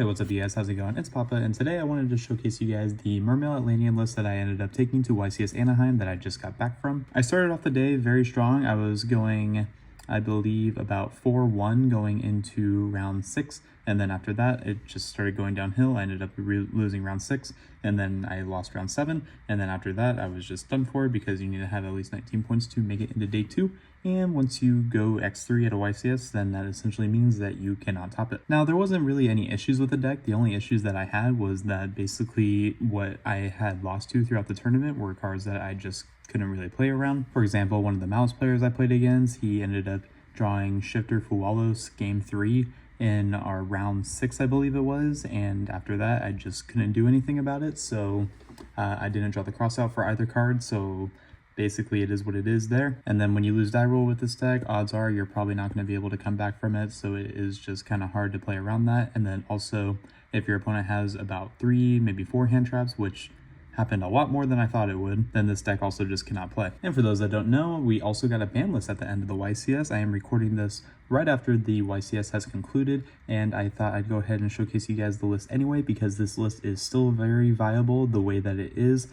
what's up you guys, how's it going? It's Papa, and today I wanted to showcase you guys the Mermail Atlantean list that I ended up taking to YCS Anaheim that I just got back from. I started off the day very strong. I was going, I believe, about 4-1 going into round 6, and then after that it just started going downhill. I ended up losing round 6, and then I lost round 7, and then after that I was just done for because you need to have at least 19 points to make it into day 2. And once you go X3 at a YCS, then that essentially means that you cannot top it. Now, there wasn't really any issues with the deck. The only issues that I had was that basically what I had lost to throughout the tournament were cards that I just couldn't really play around. For example, one of the mouse players I played against, he ended up drawing Shifter Fuwalos game 3 in our round 6, I believe it was, and after that I just couldn't do anything about it, so I didn't draw the cross out for either card, so basically it is what it is there. And then when you lose die roll with this deck, odds are you're probably not going to be able to come back from it, so it is just kind of hard to play around that. And then also, if your opponent has about 3, maybe 4 hand traps, which happened a lot more than I thought it would, then this deck also just cannot play. And for those that don't know, we also got a ban list at the end of the YCS. I am recording this right after the YCS has concluded, and I thought I'd go ahead and showcase you guys the list anyway, because this list is still very viable the way that it is,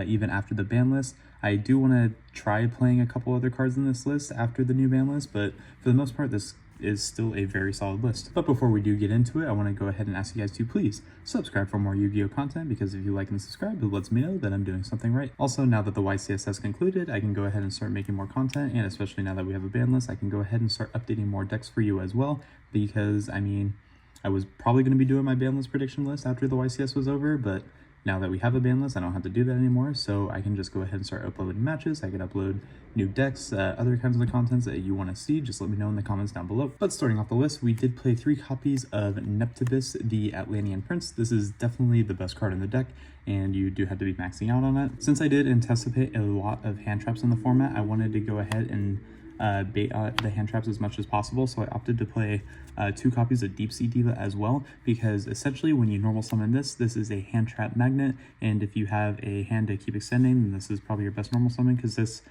even after the ban list. I do want to try playing a couple other cards in this list after the new ban list, but for the most part, this is still a very solid list. But before we do get into it, I want to go ahead and ask you guys to please subscribe for more Yu-Gi-Oh content, because if you like and subscribe, it lets me know that I'm doing something right. Also, now that the YCS has concluded, I can go ahead and start making more content, and especially now that we have a ban list, I can go ahead and start updating more decks for you as well, because, I mean, I was probably going to be doing my ban list prediction list after the YCS was over, but now that we have a ban list, I don't have to do that anymore, so I can just go ahead and start uploading matches. I can upload new decks, other kinds of the contents that you want to see. Just let me know in the comments down below. But starting off the list, we did play 3 copies of Neptibus, the Atlantean Prince. This is definitely the best card in the deck, and you do have to be maxing out on it. Since I did anticipate a lot of hand traps in the format, I wanted to go ahead and bait the hand traps as much as possible, so I opted to play 2 copies of Deep Sea Diva as well, because essentially when you normal summon this is a hand trap magnet, and if you have a hand to keep extending, then this is probably your best normal summon, because this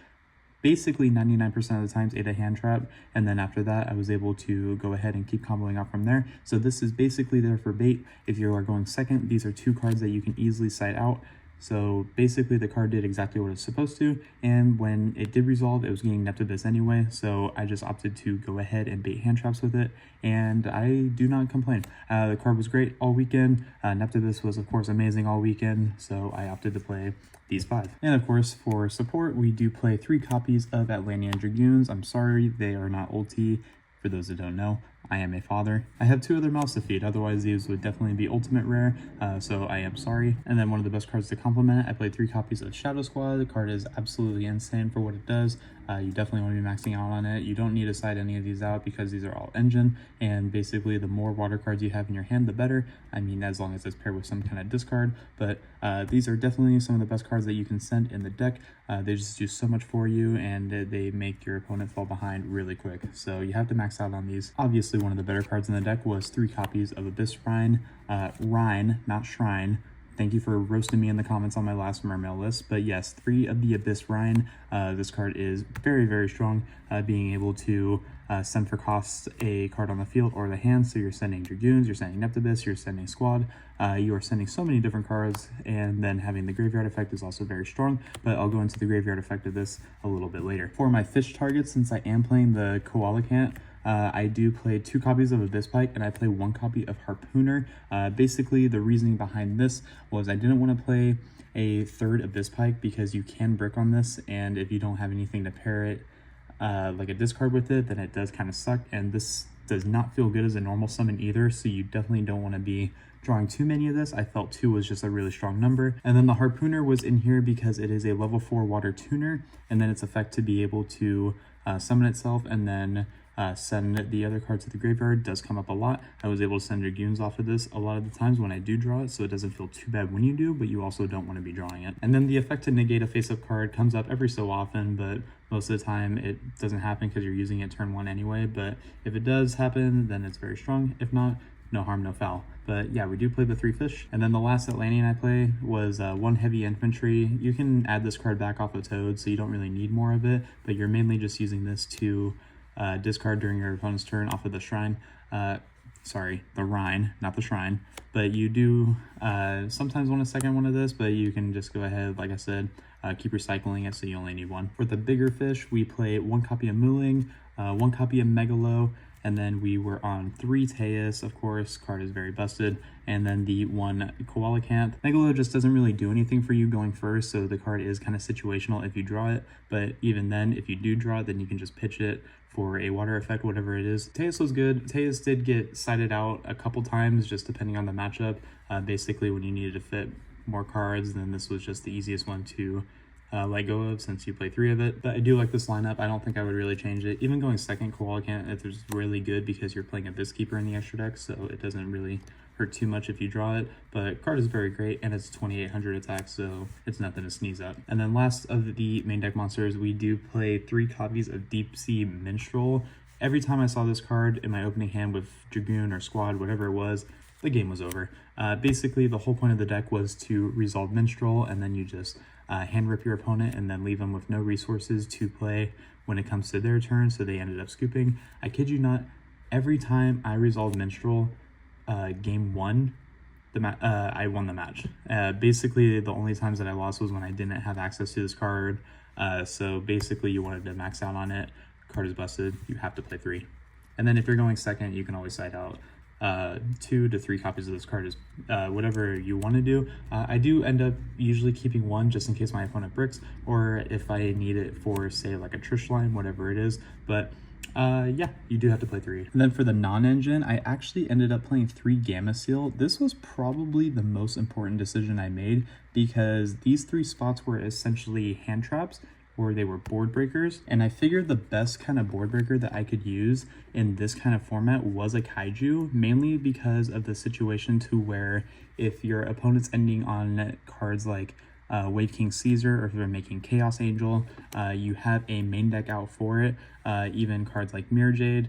basically 99% of the times ate a hand trap, and then after that I was able to go ahead and keep comboing out from there. So this is basically there for bait. If you are going second, these are 2 cards that you can easily side out. So basically the card did exactly what it's supposed to, and when it did resolve, it was getting Neptibus anyway, so I just opted to go ahead and bait hand traps with it, and I do not complain. The card was great all weekend. Neptibus was of course amazing all weekend, so I opted to play these 5. And of course for support, we do play 3 copies of Atlantean Dragoons. I'm sorry, they are not ulti. For those that don't know, I am a father. I have 2 other mouths to feed, otherwise these would definitely be ultimate rare, so I am sorry. And then one of the best cards to complement it, I played 3 copies of Shadow Squad. The card is absolutely insane for what it does. You definitely want to be maxing out on it. You don't need to side any of these out because these are all engine, and basically the more water cards you have in your hand, the better. I mean, as long as it's paired with some kind of discard, but these are definitely some of the best cards that you can send in the deck. They just do so much for you, and they make your opponent fall behind really quick, so you have to max out on these. Obviously, one of the better cards in the deck was 3 copies of Abyss Rhine, not Shrine. Thank you for roasting me in the comments on my last Mermail list, but yes, 3 of the Abyss Rhine. This card is very, very strong, being able to send for costs a card on the field or the hand. So you're sending Dragoons, you're sending Neptibus, you're sending Squad, you are sending so many different cards, and then having the graveyard effect is also very strong, but I'll go into the graveyard effect of this a little bit later. For my fish targets, since I am playing the Koala Cant, I do play 2 copies of Abyss Pike, and I play 1 copy of Harpooner. Basically, the reasoning behind this was I didn't want to play a 3rd Abyss Pike because you can brick on this, and if you don't have anything to pair it, like a discard with it, then it does kind of suck, and this does not feel good as a normal summon either, so you definitely don't want to be drawing too many of this. I felt 2 was just a really strong number. And then the Harpooner was in here because it is a level 4 water tuner, and then its effect to be able to summon itself and then send the other cards to the graveyard does come up a lot. I was able to send Dragoons off of this a lot of the times when I do draw it, so it doesn't feel too bad when you do, but you also don't want to be drawing it. And then the effect to negate a face-up card comes up every so often, but most of the time it doesn't happen because you're using it turn 1 anyway, but if it does happen, then it's very strong. If not, no harm, no foul. But yeah, we do play the 3 fish. And then the last Atlantean I play was 1 heavy infantry. You can add this card back off of Toad, so you don't really need more of it, but you're mainly just using this to discard during your opponent's turn off of the shrine. sorry, the Rhine, not the Shrine, but you do sometimes want a second one of this, but you can just go ahead, like I said, keep recycling it so you only need one. For the bigger fish, we play 1 copy of Mooling, 1 copy of Megalo, and then we were on 3 Teus, of course, card is very busted, and then the 1 Koalacanth. Megalo just doesn't really do anything for you going first, so the card is kind of situational if you draw it, but even then, if you do draw it, then you can just pitch it for a water effect, whatever it is. Teus was good. Teus did get sided out a couple times, just depending on the matchup. Basically, when you needed to fit more cards, then this was just the easiest one to let go of since you play 3 of it. But I do like this lineup. I don't think I would really change it. Even going second Koalacanth, it was really good because you're playing a Biskeeper in the extra deck, so it doesn't really hurt too much if you draw it, but card is very great and it's 2800 attack, so it's nothing to sneeze at. And then last of the main deck monsters, we do play 3 copies of Deep Sea Minstrel. Every time I saw this card in my opening hand with Dragoon or Squad, whatever it was, the game was over. Basically, the whole point of the deck was to resolve Minstrel, and then you just hand rip your opponent and then leave them with no resources to play when it comes to their turn, so they ended up scooping. I kid you not, every time I resolved Minstrel, game 1, I won the match. Basically, the only times that I lost was when I didn't have access to this card. So basically, you wanted to max out on it. Card is busted. You have to play 3. And then if you're going second, you can always side out 2 to 3 copies of this card, is whatever you want to do. I do end up usually keeping 1 just in case my opponent bricks, or if I need it for, say, like a Trish line, whatever it is. But yeah, you do have to play 3. And then for the non-engine, I actually ended up playing 3 Gamma Seal. This was probably the most important decision I made because these 3 spots were essentially hand traps, or they were board breakers, and I figured the best kind of board breaker that I could use in this kind of format was a Kaiju, mainly because of the situation to where if your opponent's ending on cards like Wave King Caesar, or if they're making Chaos Angel, you have a main deck out for it. Even cards like Mirror Jade,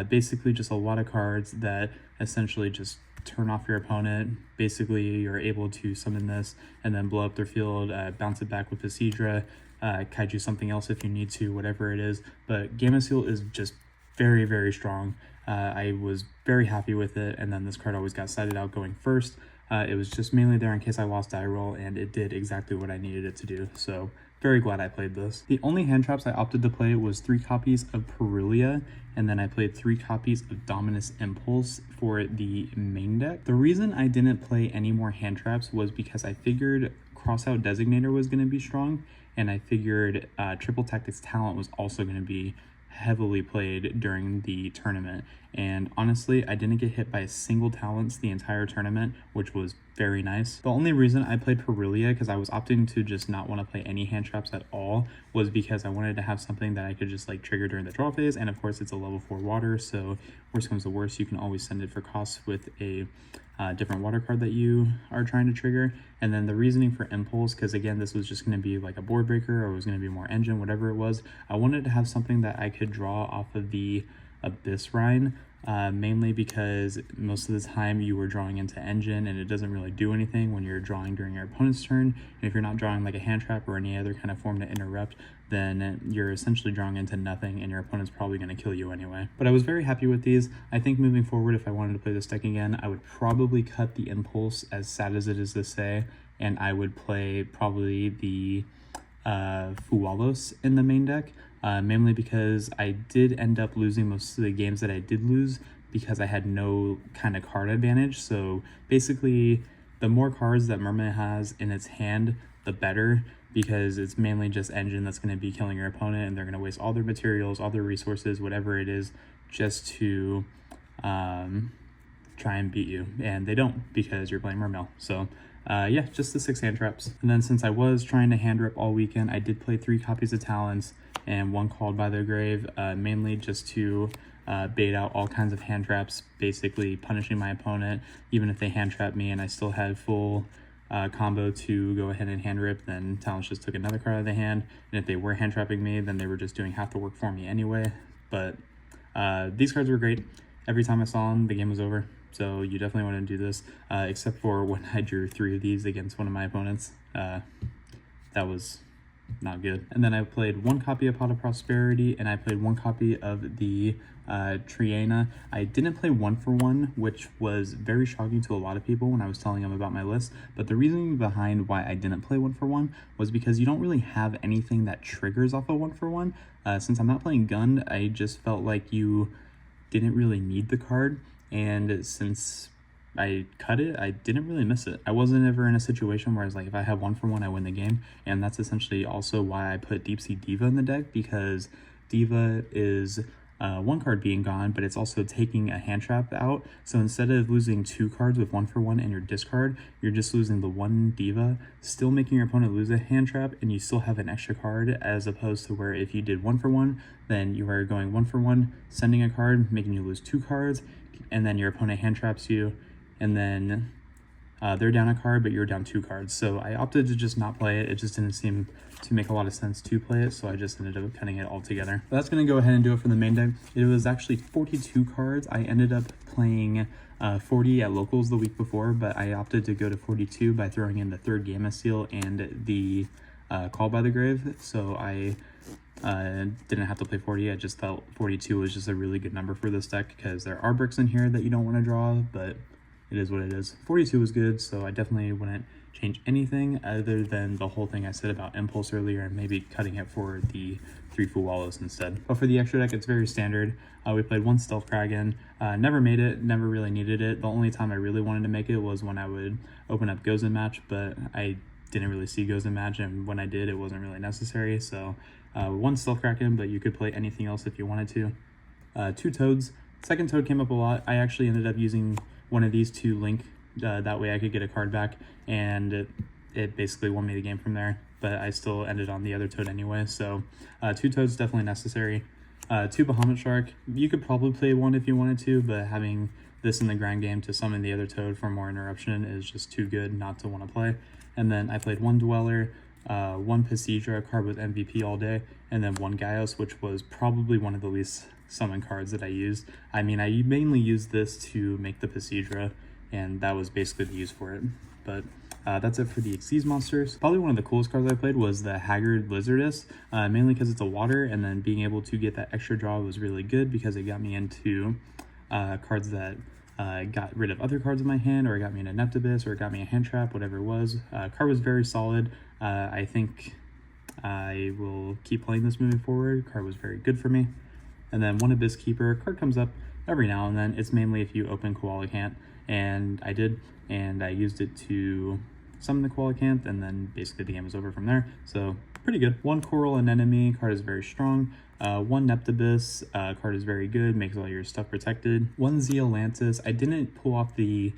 basically just a lot of cards that essentially just turn off your opponent. Basically, you're able to summon this and then blow up their field, bounce it back with Isidra, Kaiju something else if you need to, whatever it is. But Gamma Seal is just very, very strong. I was very happy with it, and then this card always got sided out going first. It was just mainly there in case I lost die roll, and it did exactly what I needed it to do, so very glad I played this. The only hand traps I opted to play was 3 copies of Perulia, and then I played 3 copies of Dominus Impulse for the main deck. The reason I didn't play any more hand traps was because I figured Crossout Designator was going to be strong, and I figured Triple Tactics Talent was also going to be heavily played during the tournament. And honestly, I didn't get hit by a single talents the entire tournament, which was very nice. The only reason I played Perulia, because I was opting to just not want to play any hand traps at all, was because I wanted to have something that I could just like trigger during the draw phase. And of course it's a level 4 water, so worst comes to worst, you can always send it for costs with a different water card that you are trying to trigger. And then the reasoning for Impulse, because again, this was just going to be like a board breaker, or it was going to be more engine, whatever it was. I wanted to have something that I could draw off of the Abyss Rhine, mainly because most of the time you were drawing into engine and it doesn't really do anything when you're drawing during your opponent's turn. And if you're not drawing like a hand trap or any other kind of form to interrupt, then you're essentially drawing into nothing and your opponent's probably going to kill you anyway. But I was very happy with these. I think moving forward, if I wanted to play this deck again, I would probably cut the Impulse, as sad as it is to say, and I would play probably the Fualos in the main deck, mainly because I did end up losing most of the games that I did lose because I had no kind of card advantage. So basically, the more cards that Mermail has in its hand, the better, because it's mainly just engine that's going to be killing your opponent, and they're going to waste all their materials, all their resources, whatever it is, just to try and beat you. And they don't, because you're playing Mermail. So yeah, just the 6 hand traps. And then since I was trying to hand rip all weekend, I did play 3 copies of Talents and 1 Called by the Grave, mainly just to bait out all kinds of hand traps, basically punishing my opponent. Even if they hand trap me and I still had full combo to go ahead and hand rip, then Talents just took another card out of the hand. And if they were hand trapping me, then they were just doing half the work for me anyway. But these cards were great. Every time I saw them, the game was over. So you definitely want to do this, except for when I drew 3 of these against one of my opponents. That was not good. And then I played one copy of Pot of Prosperity, and I played one copy of the Triana. I didn't play 1-for-1, which was very shocking to a lot of people when I was telling them about my list. But the reasoning behind why I didn't play 1-for-1 was because you don't really have anything that triggers off of 1-for-1. Since I'm not playing gun, I just felt like you didn't really need the card, and since I cut it, I didn't really miss it. I wasn't ever in a situation where I was like, if I have 1-for-1, I win the game. And that's essentially also why I put Deep Sea Diva in the deck, because Diva is one card being gone, but it's also taking a hand trap out. So instead of losing 2 cards with 1-for-1 in your discard, you're just losing the 1 Diva, still making your opponent lose a hand trap, and you still have an extra card, as opposed to where if you did 1-for-1, then you are going 1-for-1, sending a card, making you lose 2 cards, and then your opponent hand traps you, and then they're down a card, but you're down 2 cards. So I opted to just not play it. It just didn't seem to make a lot of sense to play it, so I just ended up cutting it all together. But that's going to go ahead and do it for the main deck. It was actually 42 cards. I ended up playing 40 at locals the week before, but I opted to go to 42 by throwing in the 3rd Gamma Seal and the Call by the Grave. So I didn't have to play 40. I just felt 42 was just a really good number for this deck, because there are bricks in here that you don't want to draw, but it is what it is. 42 was good, so I definitely wouldn't change anything other than the whole thing I said about Impulse earlier, and maybe cutting it for the 3 Fuwalos instead. But for the extra deck, it's very standard. We played 1 Stealth Kraken. Never made it, never really needed it. The only time I really wanted to make it was when I would open up Gozen Match, but I didn't really see Gozen Match, and when I did, it wasn't really necessary. So 1 Stealth Kraken, but you could play anything else if you wanted to. 2 Toads. Second Toad came up a lot. I actually ended up using one of these to link, that way I could get a card back, and it basically won me the game from there, but I still ended on the other Toad anyway. So 2 Toads definitely necessary. 2 Bahamut Shark. You could probably play 1 if you wanted to, but having this in the grind game to summon the other Toad for more interruption is just too good not to want to play. And then I played 1 Dweller, 1 Passidra, a card with MVP all day, and then 1 Gaios, which was probably one of the least summon cards that I used. I mean, I mainly used this to make the Passidra, and that was basically the use for it. But that's it for the Xyz monsters. Probably one of the coolest cards I played was the Haggard Lizardess, mainly because it's a water, and then being able to get that extra draw was really good because it got me into cards that got rid of other cards in my hand, or it got me an Neptibus, or it got me a hand trap, whatever it was. Card was very solid. I think I will keep playing this moving forward. Card was very good for me. And then 1 Abyss Keeper. Card comes up every now and then. It's mainly if you open Koalicant, and I did, and I used it to summon the Koalicant, and then basically the game was over from there. So pretty good. 1 Coral Anemone. Card is very strong. 1 Neptibus. Card is very good, makes all your stuff protected. 1 Zealantis. I didn't pull off the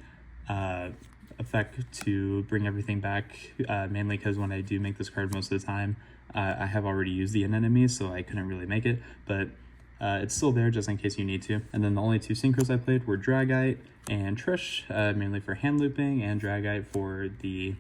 effect to bring everything back, mainly because when I do make this card most of the time, I have already used the anemone, so I couldn't really make it, but it's still there just in case you need to. And then the only 2 synchros I played were Dragite and Trish, mainly for hand looping, and Dragite for the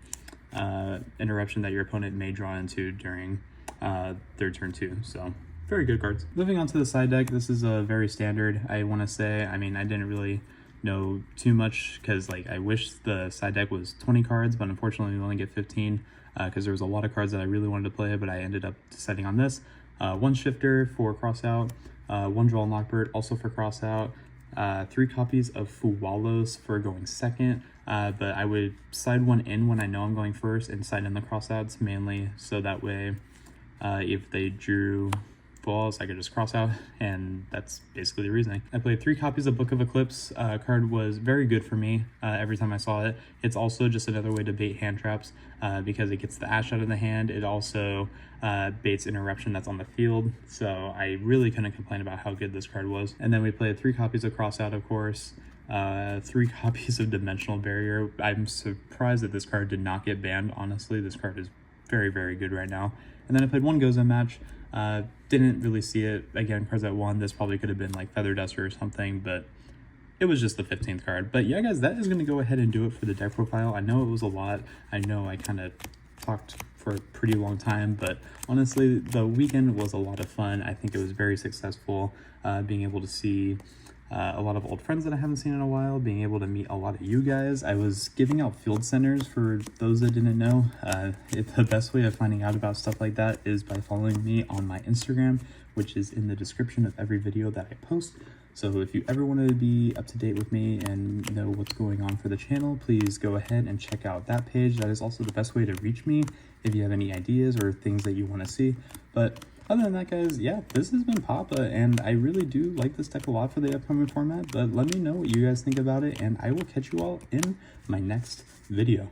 interruption that your opponent may draw into during their turn 2. So very good cards. Moving on to the side deck, this is a very standard, I want to say. I mean, I didn't really know too much because, like, I wish the side deck was 20 cards, but unfortunately we only get 15 because there was a lot of cards that I really wanted to play, but I ended up deciding on this. 1 Shifter for cross out, 1 Draw and Lockbird also for cross out, 3 copies of Fuwalos for going second, but I would side 1 in when I know I'm going first and side in the cross outs mainly so that way if they drew Fuwalos I could just cross out, and that's basically the reasoning. I played 3 copies of Book of Eclipse. Card was very good for me every time I saw it. It's also just another way to bait hand traps because it gets the Ash out of the hand. It also baits interruption that's on the field, so I really couldn't complain about how good this card was. And then we played 3 copies of Crossout, of course, 3 copies of Dimensional Barrier. I'm surprised that this card did not get banned, honestly. This card is very, very good right now. And then I played 1 Gozen Match. Didn't really see it. Again, cards that won, this probably could have been like Feather Duster or something, but it was just the 15th card. But yeah, guys, that is going to go ahead and do it for the deck profile. I know it was a lot. I know I kind of talked for a pretty long time, but honestly, the weekend was a lot of fun. I think it was very successful, being able to see a lot of old friends that I haven't seen in a while, being able to meet a lot of you guys. I was giving out field centers for those that didn't know. The best way of finding out about stuff like that is by following me on my Instagram, which is in the description of every video that I post. So if you ever want to be up to date with me and know what's going on for the channel, please go ahead and check out that page. That is also the best way to reach me if you have any ideas or things that you want to see. But other than that, guys, yeah, this has been Papa, and I really do like this deck a lot for the upcoming format, but let me know what you guys think about it, and I will catch you all in my next video.